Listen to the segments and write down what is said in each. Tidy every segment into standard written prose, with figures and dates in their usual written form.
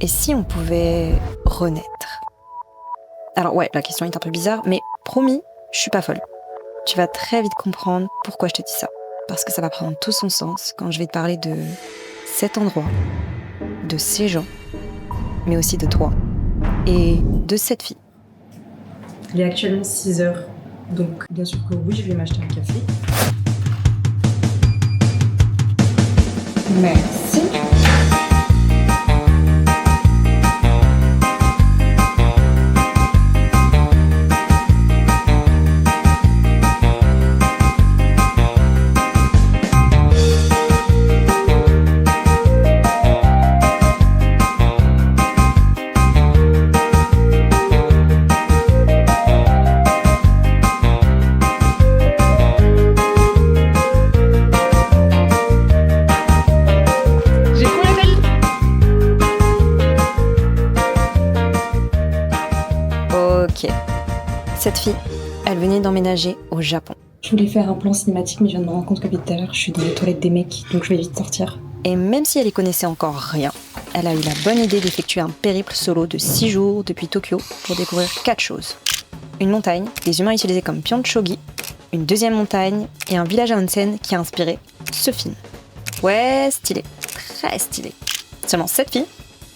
Et si on pouvait renaître? Alors ouais, la question est un peu bizarre, mais promis, je suis pas folle. Tu vas très vite comprendre pourquoi je te dis ça. Parce que ça va prendre tout son sens quand je vais te parler de cet endroit, de ces gens, mais aussi de toi et de cette fille. Il est actuellement 6h, donc bien sûr que oui, je vais m'acheter un café. Merci. Ok. Cette fille, elle venait d'emménager au Japon. Je voulais faire un plan cinématique, mais je viens de me rendre compte que depuis tout à l'heure, je suis dans les toilettes des mecs, donc je vais vite sortir. Et même si elle y connaissait encore rien, elle a eu la bonne idée d'effectuer un périple solo de 6 jours depuis Tokyo pour découvrir 4 choses. Une montagne, des humains utilisés comme pion de shogi, une deuxième montagne et un village à onsen qui a inspiré ce film. Ouais, stylé, très stylé. Seulement cette fille,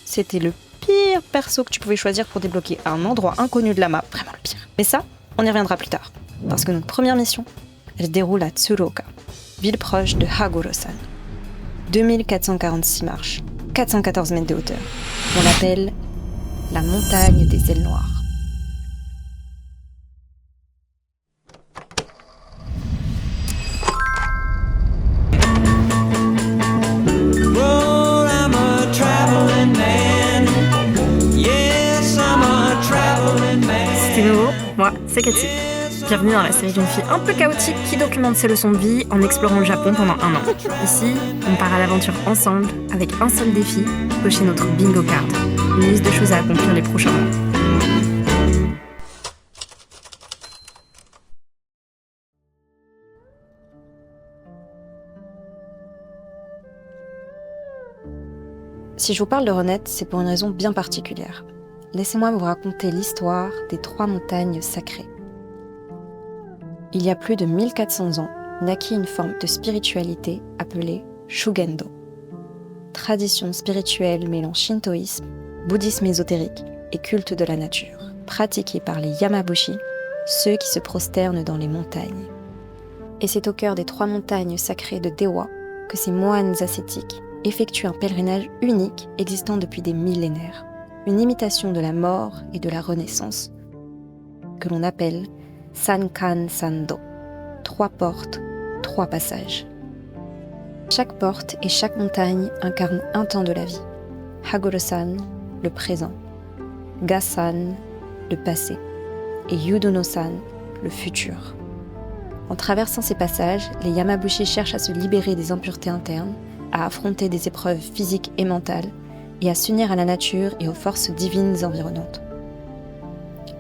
c'était le pire perso que tu pouvais choisir pour débloquer un endroit inconnu de la map, vraiment le pire. Mais ça, on y reviendra plus tard, parce que notre première mission, elle se déroule à Tsuruoka, ville proche de Haguro-san. 2446 marches, 414 mètres de hauteur. On l'appelle la montagne des ailes noires. C'était nouveau, moi, c'est Cathy. Bienvenue dans la série d'une fille un peu chaotique qui documente ses leçons de vie en explorant le Japon pendant 1 an. Ici, on part à l'aventure ensemble avec un seul défi, cocher notre bingo card. Une liste de choses à accomplir les prochains mois. Si je vous parle de renaître, c'est pour une raison bien particulière. Laissez-moi vous raconter l'histoire des 3 montagnes sacrées. Il y a plus de 1400 ans, naquit une forme de spiritualité appelée Shugendo. Tradition spirituelle mêlant shintoïsme, bouddhisme ésotérique et culte de la nature, pratiquée par les Yamabushi, ceux qui se prosternent dans les montagnes. Et c'est au cœur des 3 montagnes sacrées de Dewa que ces moines ascétiques effectuent un pèlerinage unique existant depuis des millénaires. Une imitation de la mort et de la renaissance, que l'on appelle Sankan Sando. 3 portes, 3 passages. Chaque porte et chaque montagne incarne un temps de la vie. Haguro-san, le présent. Ga-san, le passé. Et Yudono-san, le futur. En traversant ces passages, les Yamabushi cherchent à se libérer des impuretés internes, à affronter des épreuves physiques et mentales, et à s'unir à la nature et aux forces divines environnantes.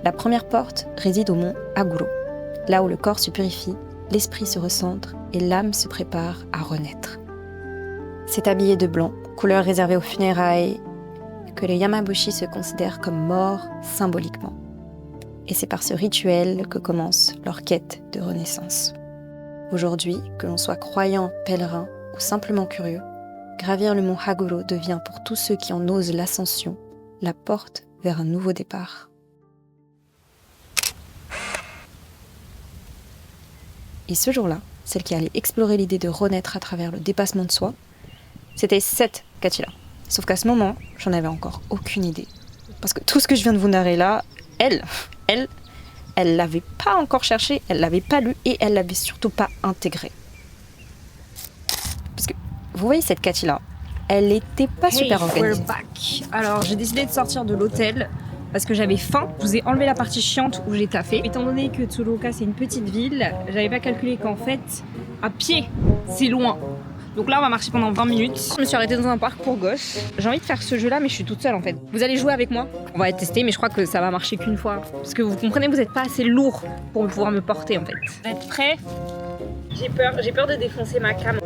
La première porte réside au mont Haguro, là où le corps se purifie, l'esprit se recentre et l'âme se prépare à renaître. C'est habillé de blanc, couleur réservée aux funérailles, que les Yamabushi se considèrent comme morts symboliquement. Et c'est par ce rituel que commence leur quête de renaissance. Aujourd'hui, que l'on soit croyant, pèlerin ou simplement curieux, gravir le mont Haguro devient pour tous ceux qui en osent l'ascension, la porte vers un nouveau départ. Et ce jour-là, celle qui allait explorer l'idée de renaître à travers le dépassement de soi, c'était cette Cathy-là. Sauf qu'à ce moment, j'en avais encore aucune idée. Parce que tout ce que je viens de vous narrer là, elle l'avait pas encore cherché, elle l'avait pas lu et elle l'avait surtout pas intégré. Parce que, vous voyez cette Cathy-là, elle était pas super organisée. We're back. Alors, j'ai décidé de sortir de l'hôtel parce que j'avais faim. Je vous ai enlevé la partie chiante où j'ai taffé. Étant donné que Tsuruoka, c'est une petite ville, j'avais pas calculé qu'en fait, à pied, c'est loin. Donc là, on va marcher pendant 20 minutes. Je me suis arrêtée dans un parc pour gosses. J'ai envie de faire ce jeu-là, mais je suis toute seule en fait. Vous allez jouer avec moi. On va tester, mais je crois que ça va marcher qu'une fois. Parce que vous comprenez, vous n'êtes pas assez lourd pour pouvoir me porter en fait. Vous êtes prêts? J'ai peur de défoncer ma cam.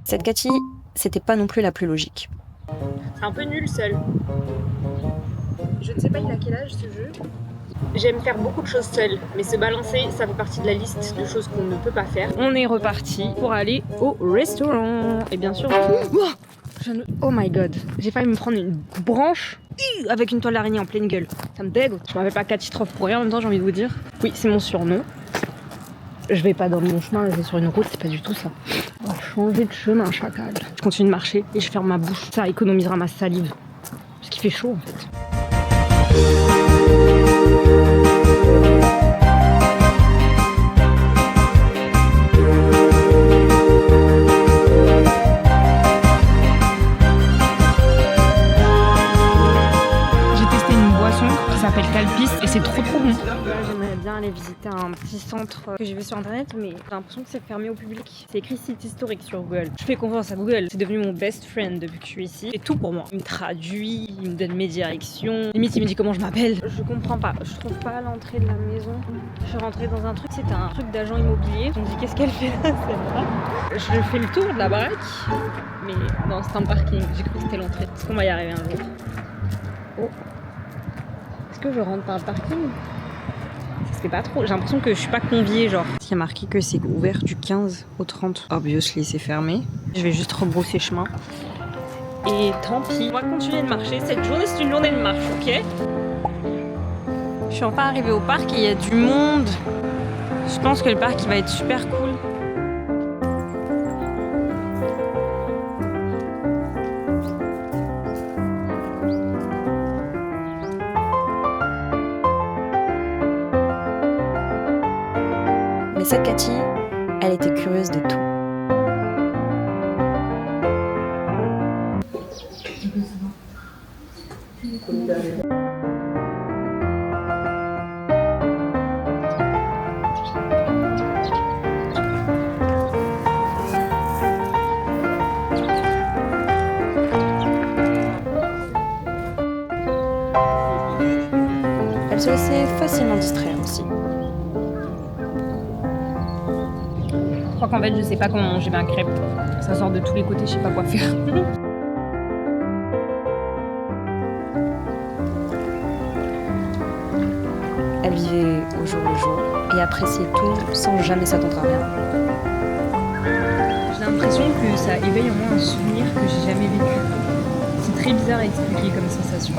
Cette Cathy, c'était pas non plus la plus logique. C'est un peu nul seul. Je ne sais pas il a quel âge ce jeu. J'aime faire beaucoup de choses seule, mais se balancer, ça fait partie de la liste de choses qu'on ne peut pas faire. On est reparti pour aller au restaurant. Et bien sûr... Oh my god, j'ai failli me prendre une branche avec une toile d'araignée en pleine gueule. Ça me dégoûte. Je m'appelle pas Katitrov pour rien, en même temps j'ai envie de vous dire. Oui, c'est mon surnom. Je vais pas dans mon chemin, je vais sur une route, c'est pas du tout ça. On va changer de chemin, chacal. Je continue de marcher et je ferme ma bouche. Ça économisera ma salive. Parce qu'il fait chaud en fait. Calpis et c'est trop bon. J'aimerais bien aller visiter un petit centre que j'ai vu sur internet mais j'ai l'impression que c'est fermé au public. C'est écrit site historique sur Google. Je fais confiance à Google, c'est devenu mon best friend depuis que je suis ici. C'est tout pour moi. Il me traduit, il me donne mes directions. Limite il me dit comment je m'appelle. Je comprends pas, je trouve pas l'entrée de la maison. Je suis rentrée dans un truc, c'était un truc d'agent immobilier. Je me dis qu'est-ce qu'elle fait là celle-là. Je fais le tour de la baraque mais non c'est un parking, j'ai cru que c'était l'entrée. Est-ce qu'on va y arriver un jour? Oh. Est-ce que je rentre par le parking? Ça se fait pas trop. J'ai l'impression que je suis pas conviée, genre. Il y a marqué que c'est ouvert du 15 au 30. Obviously, c'est fermé. Je vais juste rebrousser chemin. Et tant pis. On va continuer de marcher. Cette journée, c'est une journée de marche, ok? Je suis enfin arrivée au parc et il y a du monde. Je pense que le parc, il va être super cool. Mais cette Cathy, elle était curieuse de tout. Elle se laissait facilement distraire aussi. Je crois qu'en fait je sais pas comment manger ma crêpe. Ça sort de tous les côtés, je sais pas quoi faire. Elle vivait au jour le jour et appréciait tout sans jamais s'attendre à rien. J'ai l'impression que ça éveille en moi un souvenir que j'ai jamais vécu. C'est très bizarre à expliquer comme sensation.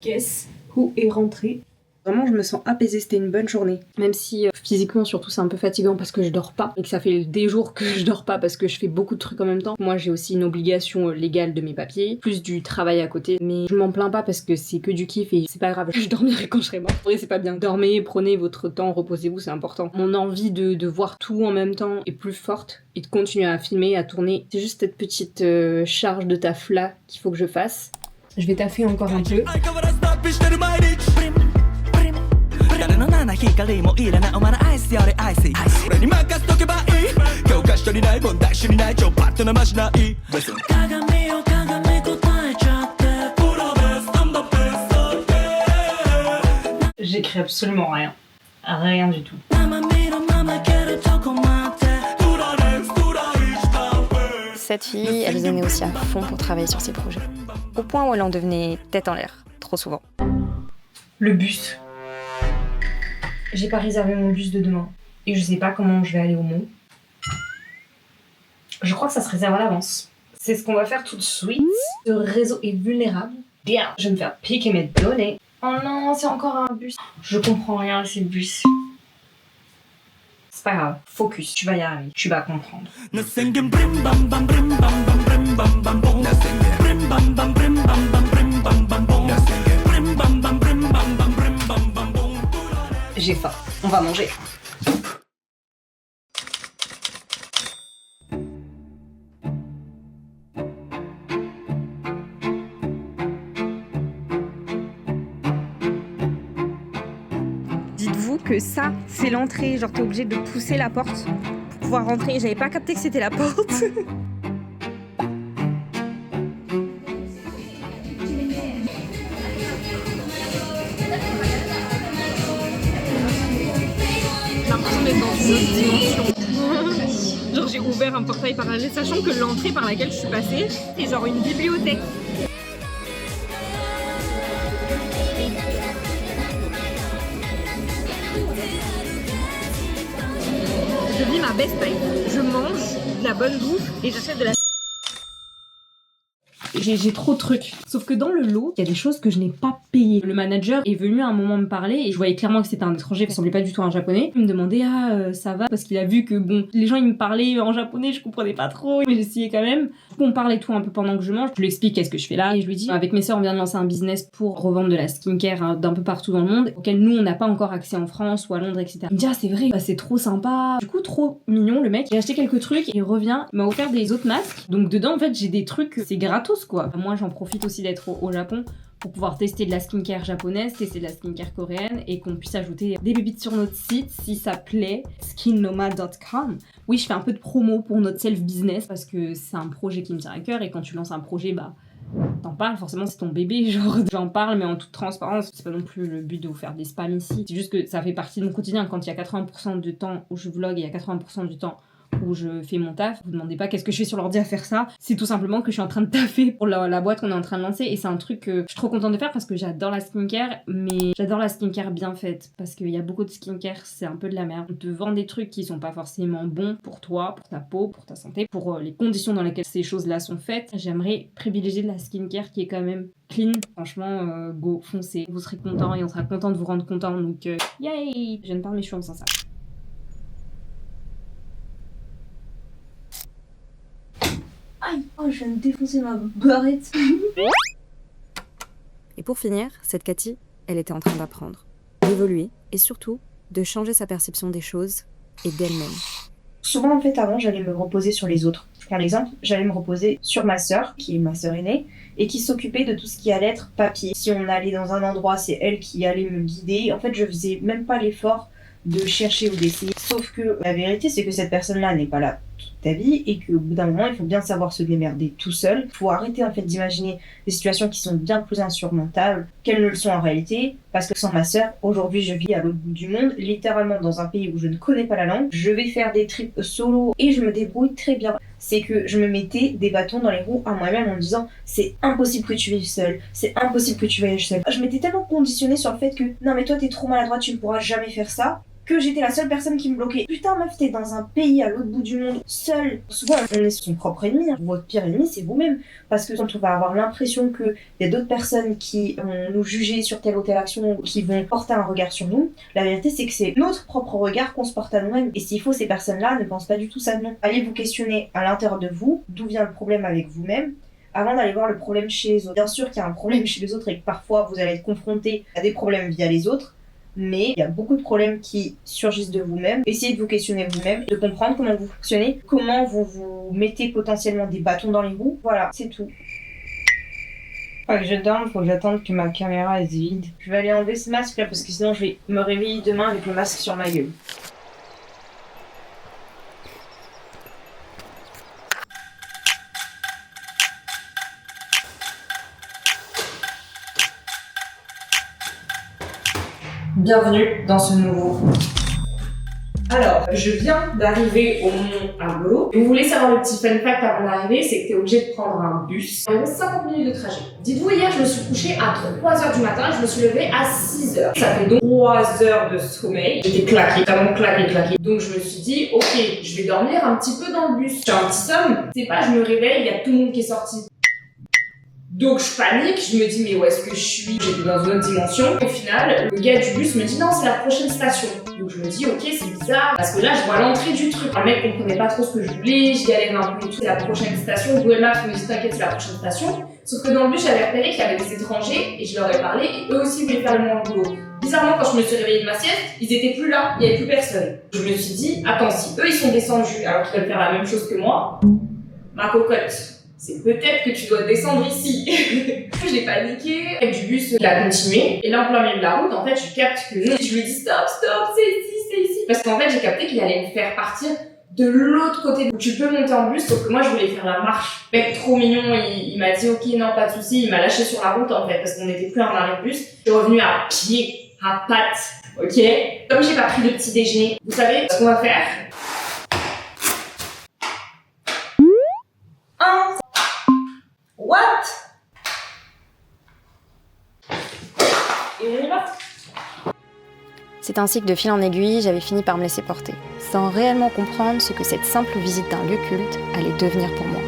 Guess who est rentré? Vraiment, je me sens apaisée, c'était une bonne journée. Même si physiquement, surtout, c'est un peu fatigant parce que je dors pas. Et que ça fait des jours que je dors pas parce que je fais beaucoup de trucs en même temps. Moi, j'ai aussi une obligation légale de mes papiers, plus du travail à côté. Mais je m'en plains pas parce que c'est que du kiff et c'est pas grave. Je dormirai quand je serai morte. En vrai, c'est pas bien. Dormez, prenez votre temps, reposez-vous, c'est important. Mon envie de voir tout en même temps est plus forte et de continuer à filmer, à tourner. C'est juste cette petite charge de taf là qu'il faut que je fasse. Je vais taffer encore un peu. 誰の七光もいらないお前のアイスよりアイス俺に任せとけばいい教科書にない問題集にない超パッとなましない鏡を鏡答えちゃってプロベスアンドベスト J'écris absolument rien. Rien du tout. Cette fille, elle se donnait aussi à fond pour travailler sur ses projets. Au point où elle en devenait tête en l'air, trop souvent. Le bus. J'ai pas réservé mon bus de demain. Et je sais pas comment je vais aller au Mont. Je crois que ça se réserve à l'avance. C'est ce qu'on va faire tout de suite. Ce réseau est vulnérable. Bien, je vais me faire piquer mes données. Oh non, c'est encore un bus. Je comprends rien, c'est le bus. C'est pas grave, focus, tu vas y arriver, tu vas comprendre. J'ai faim, on va manger. Dites-vous que ça, c'est l'entrée. Genre, t'es obligé de pousser la porte pour pouvoir rentrer. J'avais pas capté que c'était la porte. J'ai l'impression d'être dans une autre dimension. Genre j'ai ouvert un portail parallèle, sachant que l'entrée par laquelle je suis passée, c'est genre une bibliothèque. Je vis ma best life. Je mange de la bonne bouffe et j'achète de la... J'ai trop de trucs. Sauf que dans le lot, il y a des choses que je n'ai pas payées. Le manager est venu à un moment me parler et je voyais clairement que c'était un étranger, il ressemblait pas du tout à un japonais. Il me demandait ça va, parce qu'il a vu que bon, les gens ils me parlaient en japonais, je comprenais pas trop, mais j'essayais quand même. On parlait tout un peu pendant que je mange. Je lui explique qu'est-ce que je fais là et je lui dis avec mes sœurs on vient de lancer un business pour revendre de la skincare d'un peu partout dans le monde auquel nous on n'a pas encore accès en France ou à Londres, etc. Il me dit c'est vrai, c'est trop sympa. Du coup trop mignon le mec. J'ai acheté quelques trucs et il revient, il m'a offert des autres masques. Donc dedans en fait j'ai des trucs, c'est gratos quoi. Moi j'en profite aussi d'être au Japon pour pouvoir tester de la skincare japonaise, tester de la skincare coréenne et qu'on puisse ajouter des pépites sur notre site si ça plaît, skinnoma.com. Oui, je fais un peu de promo pour notre self-business parce que c'est un projet qui me tient à cœur et quand tu lances un projet, t'en parles, forcément c'est ton bébé, genre j'en parle mais en toute transparence, c'est pas non plus le but de vous faire des spams ici, c'est juste que ça fait partie de mon quotidien quand il y a 80% du temps où je vlog et il y a 80% du temps où je fais mon taf. Vous demandez pas qu'est-ce que je fais sur l'ordi à faire ça, c'est tout simplement que je suis en train de taffer pour la boîte qu'on est en train de lancer et c'est un truc que je suis trop contente de faire parce que j'adore la skincare, mais j'adore la skincare bien faite parce qu'il y a beaucoup de skincare, c'est un peu de la merde. On te vend des trucs qui sont pas forcément bons pour toi, pour ta peau, pour ta santé, pour les conditions dans lesquelles ces choses-là sont faites. J'aimerais privilégier de la skincare qui est quand même clean. Franchement, go, foncez, vous serez contents et on sera content de vous rendre content, donc yay. Je ne parle mais je suis en sens ça. Aïe, oh, je viens de défoncer ma barrette. Et pour finir, cette Cathy, elle était en train d'apprendre, d'évoluer et surtout de changer sa perception des choses et d'elle-même. Souvent, en fait, avant, j'allais me reposer sur les autres. Par exemple, j'allais me reposer sur ma sœur, qui est ma sœur aînée, et qui s'occupait de tout ce qui allait être papier. Si on allait dans un endroit, c'est elle qui allait me guider. En fait, je faisais même pas l'effort de chercher ou d'essayer. Sauf que la vérité, c'est que cette personne-là n'est pas là toute ta vie et qu'au bout d'un moment, il faut bien savoir se démerder tout seul. Il faut arrêter en fait d'imaginer des situations qui sont bien plus insurmontables qu'elles ne le sont en réalité. Parce que sans ma sœur, aujourd'hui, je vis à l'autre bout du monde, littéralement dans un pays où je ne connais pas la langue. Je vais faire des trips solo et je me débrouille très bien. C'est que je me mettais des bâtons dans les roues à moi-même en me disant c'est impossible que tu vives seule, c'est impossible que tu voyages seule. Je m'étais tellement conditionnée sur le fait que non mais toi t'es trop maladroite, tu ne pourras jamais faire ça, que j'étais la seule personne qui me bloquait. Putain meuf, t'es dans un pays à l'autre bout du monde, seule. Souvent on est son propre ennemi, hein. Votre pire ennemi c'est vous-même. Parce que quand on va avoir l'impression qu'il y a d'autres personnes qui vont nous juger sur telle ou telle action, qui vont porter un regard sur nous, la vérité c'est que c'est notre propre regard qu'on se porte à nous-mêmes. Et s'il faut, ces personnes-là ne pensent pas du tout ça de nous. Allez vous questionner à l'intérieur de vous, d'où vient le problème avec vous-même, avant d'aller voir le problème chez les autres. Bien sûr qu'il y a un problème chez les autres et que parfois vous allez être confronté à des problèmes via les autres, mais il y a beaucoup de problèmes qui surgissent de vous-même. Essayez de vous questionner vous-même, de comprendre comment vous fonctionnez, comment vous vous mettez potentiellement des bâtons dans les roues. Voilà, c'est tout. Faut que je dorme, faut que j'attende que ma caméra elle se vide. Je vais aller enlever ce masque là parce que sinon je vais me réveiller demain avec le masque sur ma gueule. Bienvenue dans ce nouveau. Alors, je viens d'arriver au Mont Argolo. Et vous voulez savoir le petit fun fact avant d'arriver, c'est que t'es obligé de prendre un bus. Environ 50 minutes de trajet. Dites-vous, hier, je me suis couchée à 3h du matin et je me suis levée à 6h. Ça fait donc 3 heures de sommeil. J'étais claquée, vraiment claquée. Donc je me suis dit, ok, je vais dormir un petit peu dans le bus. J'ai un petit somme. C'est pas, je me réveille, il y a tout le monde qui est sorti. Donc je panique, je me dis mais où est-ce que je suis? J'étais dans une autre dimension. Au final, le gars du bus me dit non, c'est la prochaine station. Donc je me dis ok, c'est bizarre parce que là je vois l'entrée du truc. Le mec comprenait pas trop ce que je voulais, j'y allais un peu et tout. C'est la prochaine station. Google Maps me dit t'inquiète, c'est la prochaine station. Sauf que dans le bus j'avais repéré qu'il y avait des étrangers et je leur ai parlé et eux aussi voulaient faire le Mont Argolo. Bizarrement, quand je me suis réveillée de ma sieste, ils étaient plus là, il y avait plus personne. Je me suis dit attends, si eux ils sont descendus alors qu'ils veulent faire la même chose que moi, ma cocotte. C'est peut-être que tu dois descendre ici. J'ai paniqué. Le mec du bus, il a continué. Et là, en plein milieu de la route, en fait, je capte que non. Je lui dis stop, c'est ici. Parce qu'en fait, j'ai capté qu'il allait me faire partir de l'autre côté. Donc, tu peux monter en bus, sauf que moi, je voulais faire la marche. Le mec trop mignon, il m'a dit ok, non, pas de souci. Il m'a lâché sur la route, en fait, parce qu'on n'était plus en arrêt de bus. Je suis revenue à pied, à pattes. Ok? Comme j'ai pas pris de petit déjeuner, vous savez ce qu'on va faire? C'est ainsi que de fil en aiguille, j'avais fini par me laisser porter, sans réellement comprendre ce que cette simple visite d'un lieu culte allait devenir pour moi.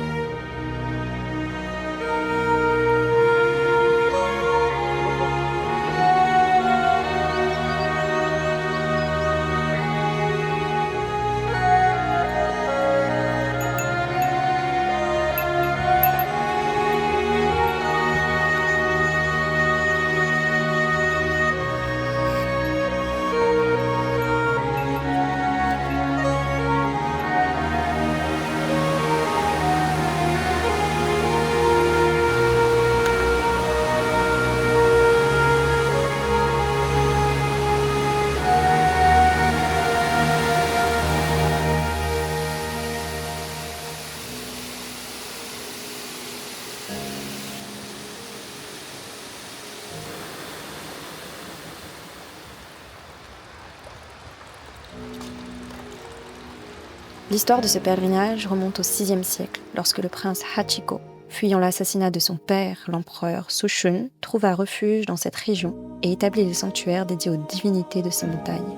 L'histoire de ce pèlerinage remonte au VIe siècle, lorsque le prince Hachiko, fuyant l'assassinat de son père, l'empereur Sushun, trouva refuge dans cette région et établit les sanctuaires dédiés aux divinités de ces montagnes.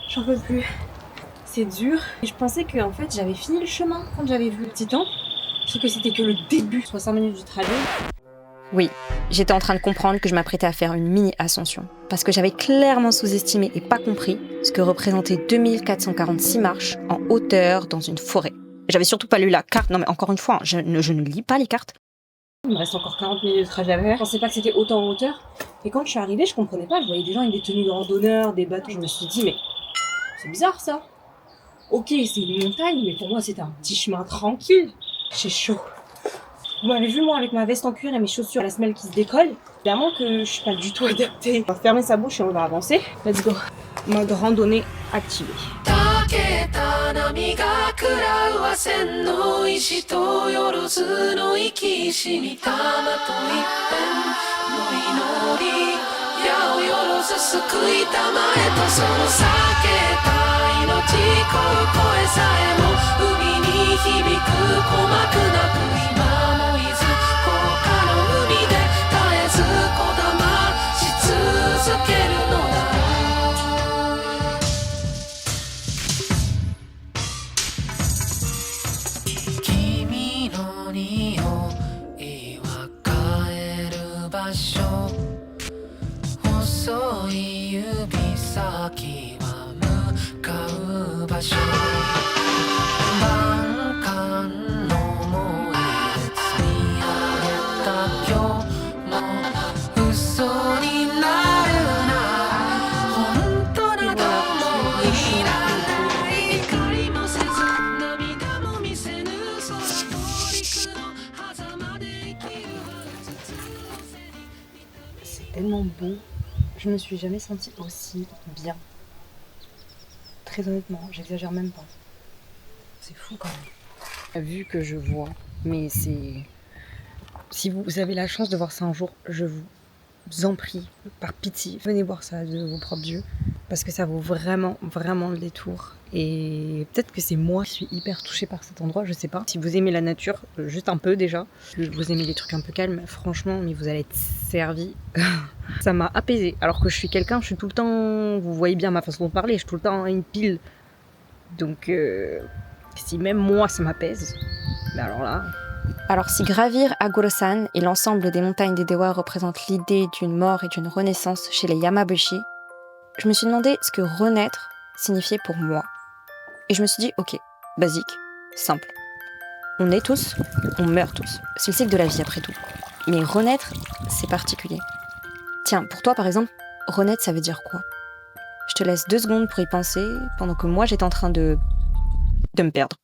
J'en peux plus. C'est dur. Et je pensais que en fait j'avais fini le chemin quand j'avais vu le petit temple. Sauf que c'était que le début, 60 minutes du trajet. Oui, j'étais en train de comprendre que je m'apprêtais à faire une mini-ascension, parce que j'avais clairement sous-estimé et pas compris ce que représentaient 2446 marches en hauteur dans une forêt. J'avais surtout pas lu la carte, non mais encore une fois, je ne lis pas les cartes. Il me reste encore 40 minutes de trajet à faire. Je pensais pas que c'était autant en hauteur. Et quand je suis arrivée, je comprenais pas. Je voyais des gens avec des tenues de randonneurs, des bateaux. Je me suis dit, mais c'est bizarre ça. Ok, c'est une montagne, mais pour moi c'était un petit chemin tranquille. J'ai chaud. Vous m'avez vu moi avec ma veste en cuir et mes chaussures à la semelle qui se décollent. Évidemment que je suis pas du tout adaptée. On va fermer sa bouche et on va avancer. Let's go. Mode randonnée activée. 波が食らうは千の石とよろずの生きしみ玉と一片の祈り矢をよろず救いたまえとその避けた命こう声さえも海に響く鼓膜なく今も伊豆高架の海で絶えずこだまし続けるのだ君の匂いは帰る場所細い指先は向かう場所万感の思いで積み上げた今日も嘘になるな本当などもいらない怒りもせず涙も見せぬその教育の狭間で生きるC'est tellement beau. Je me suis jamais sentie aussi bien. Très honnêtement, j'exagère même pas. C'est fou quand même. Vu que je vois, mais c'est... Si vous avez la chance de voir ça un jour, je vous en prie, par pitié, venez voir ça de vos propres yeux. Parce que ça vaut vraiment, vraiment le détour. Et peut-être que c'est moi qui suis hyper touchée par cet endroit, je sais pas. Si vous aimez la nature, juste un peu déjà, que vous aimez les trucs un peu calmes, franchement, mais vous allez être servi. Ça m'a apaisée. Alors que je suis quelqu'un, je suis tout le temps... Vous voyez bien ma façon de parler, je suis tout le temps une pile. Donc, si même moi ça m'apaise, ben alors là... Alors si gravir Aguro-san et l'ensemble des montagnes des Dewa représentent l'idée d'une mort et d'une renaissance chez les Yamabushi, je me suis demandé ce que renaître signifiait pour moi. Et je me suis dit, ok, basique, simple. On naît tous, on meurt tous. C'est le cycle de la vie après tout. Mais renaître, c'est particulier. Tiens, pour toi par exemple, renaître ça veut dire quoi? Je te laisse 2 secondes pour y penser, pendant que moi j'étais en train de me perdre.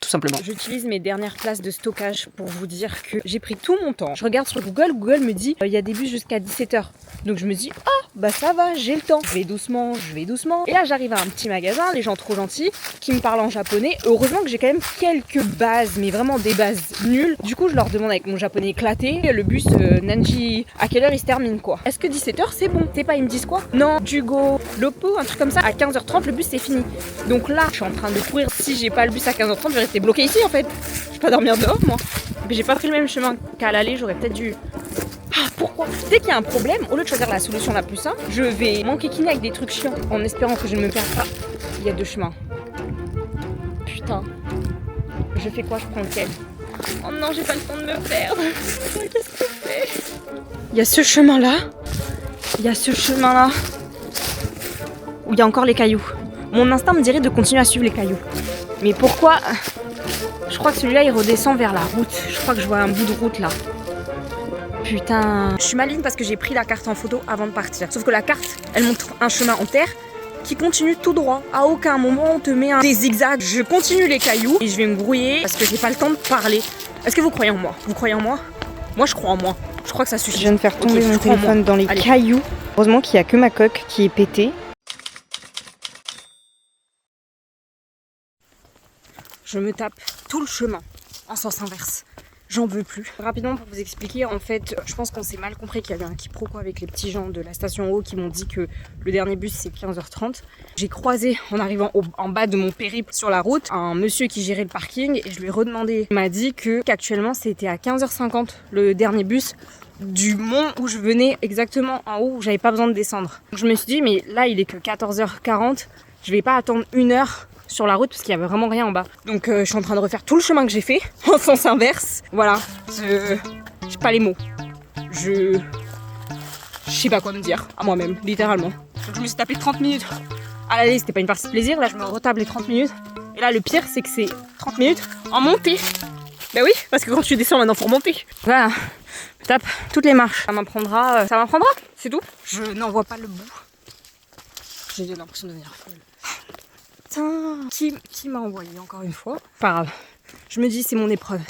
tout simplement. J'utilise mes dernières places de stockage pour vous dire que j'ai pris tout mon temps. Je regarde sur Google, Google me dit il y a des bus jusqu'à 17h. Donc je me dis ah bah ça va, j'ai le temps. Je vais doucement. Et là j'arrive à un petit magasin, les gens trop gentils, qui me parlent en japonais. Heureusement que j'ai quand même quelques bases, mais vraiment des bases nulles. Du coup je leur demande avec mon japonais éclaté, le bus Nanji, à quelle heure il se termine quoi? Est-ce que 17h c'est bon? C'est pas, ils me disent quoi? Non, Jugo, Lopo, un truc comme ça, à 15h30 le bus c'est fini. Donc là je suis en train de courir, si j'ai pas le bus à 15h30 je vais rester bloqué ici en fait. Je vais pas dormir dehors moi. Mais j'ai pas pris le même chemin qu'à l'aller, j'aurais peut-être dû... Ah, pourquoi? Dès qu'il y a un problème, au lieu de choisir la solution la plus simple, je vais m'enquiquiner avec des trucs chiants en espérant que je ne me perde pas. Il y a deux chemins. Putain. Je fais quoi? Je prends lequel? Oh non, j'ai pas le temps de me perdre. Qu'est-ce que je fais? Il y a ce chemin-là. Il y a ce chemin-là. Où il y a encore les cailloux. Mon instinct me dirait de continuer à suivre les cailloux. Mais pourquoi? Je crois que celui-là, il redescend vers la route. Je crois que je vois un bout de route là. Putain, je suis maligne parce que j'ai pris la carte en photo avant de partir. Sauf que la carte, elle montre un chemin en terre qui continue tout droit. À aucun moment on te met des zigzags. Je continue les cailloux et je vais me brouiller parce que j'ai pas le temps de parler. Est-ce que vous croyez en moi? Vous croyez en moi? Moi je crois en moi. Je crois que ça suffit. Je viens de faire tomber mon téléphone dans les cailloux. Heureusement qu'il n'y a que ma coque qui est pétée. Je me tape tout le chemin en sens inverse. J'en veux plus. Rapidement pour vous expliquer, en fait, je pense qu'on s'est mal compris qu'il y avait un quiproquo avec les petits gens de la station haut qui m'ont dit que le dernier bus c'est 15h30. J'ai croisé en arrivant en bas de mon périple sur la route un monsieur qui gérait le parking et je lui ai redemandé. Il m'a dit qu'actuellement c'était à 15h50 le dernier bus du mont où je venais exactement en haut où j'avais pas besoin de descendre. Donc je me suis dit mais là il est que 14h40, je vais pas attendre une heure sur la route parce qu'il y avait vraiment rien en bas. Donc je suis en train de refaire tout le chemin que j'ai fait en sens inverse. Voilà, j'ai pas les mots. Je sais pas quoi me dire à moi-même, littéralement. Donc je me suis tapé 30 minutes. À l'aller, c'était pas une partie de plaisir, là je me retape les 30 minutes. Et là le pire c'est que c'est 30 minutes en montée. Bah oui, parce que quand tu descends maintenant faut remonter. Voilà, je tape toutes les marches. Ça m'apprendra, c'est tout. Je n'en vois pas le bout. J'ai l'impression de devenir folle. Qui m'a envoyé encore une fois? Pas grave. Je me dis c'est mon épreuve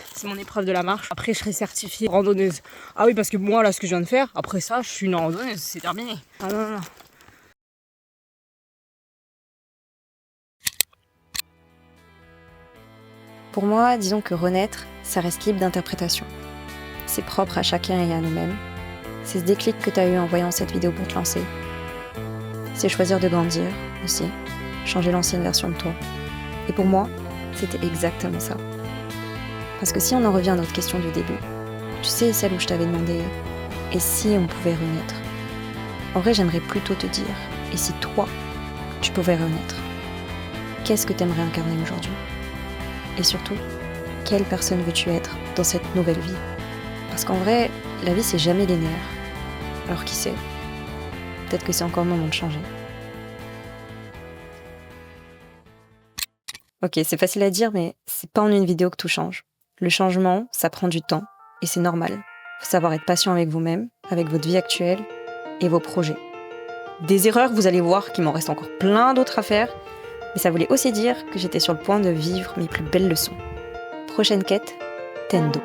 de la marche. Après je serai certifiée randonneuse. Ah oui parce que moi là ce que je viens de faire, après ça je suis une randonneuse, c'est terminé. Ah non. Pour moi, disons que renaître, ça reste libre d'interprétation. C'est propre à chacun et à nous-mêmes. C'est ce déclic que tu as eu en voyant cette vidéo pour te lancer. C'est choisir de grandir aussi. Changer l'ancienne version de toi. Et pour moi, c'était exactement ça. Parce que si on en revient à notre question du début, tu sais, celle où je t'avais demandé « et si on pouvait renaître ?» En vrai, j'aimerais plutôt te dire « et si toi, tu pouvais renaître ?» Qu'est-ce que t'aimerais incarner aujourd'hui? Et surtout, quelle personne veux-tu être dans cette nouvelle vie? Parce qu'en vrai, la vie, c'est jamais linéaire. Alors qui sait? Peut-être que c'est encore le moment de changer. Ok, c'est facile à dire, mais c'est pas en une vidéo que tout change. Le changement, ça prend du temps, et c'est normal. Faut savoir être patient avec vous-même, avec votre vie actuelle et vos projets. Des erreurs, vous allez voir qu'il m'en reste encore plein d'autres à faire, mais ça voulait aussi dire que j'étais sur le point de vivre mes plus belles leçons. Prochaine quête, Tendo.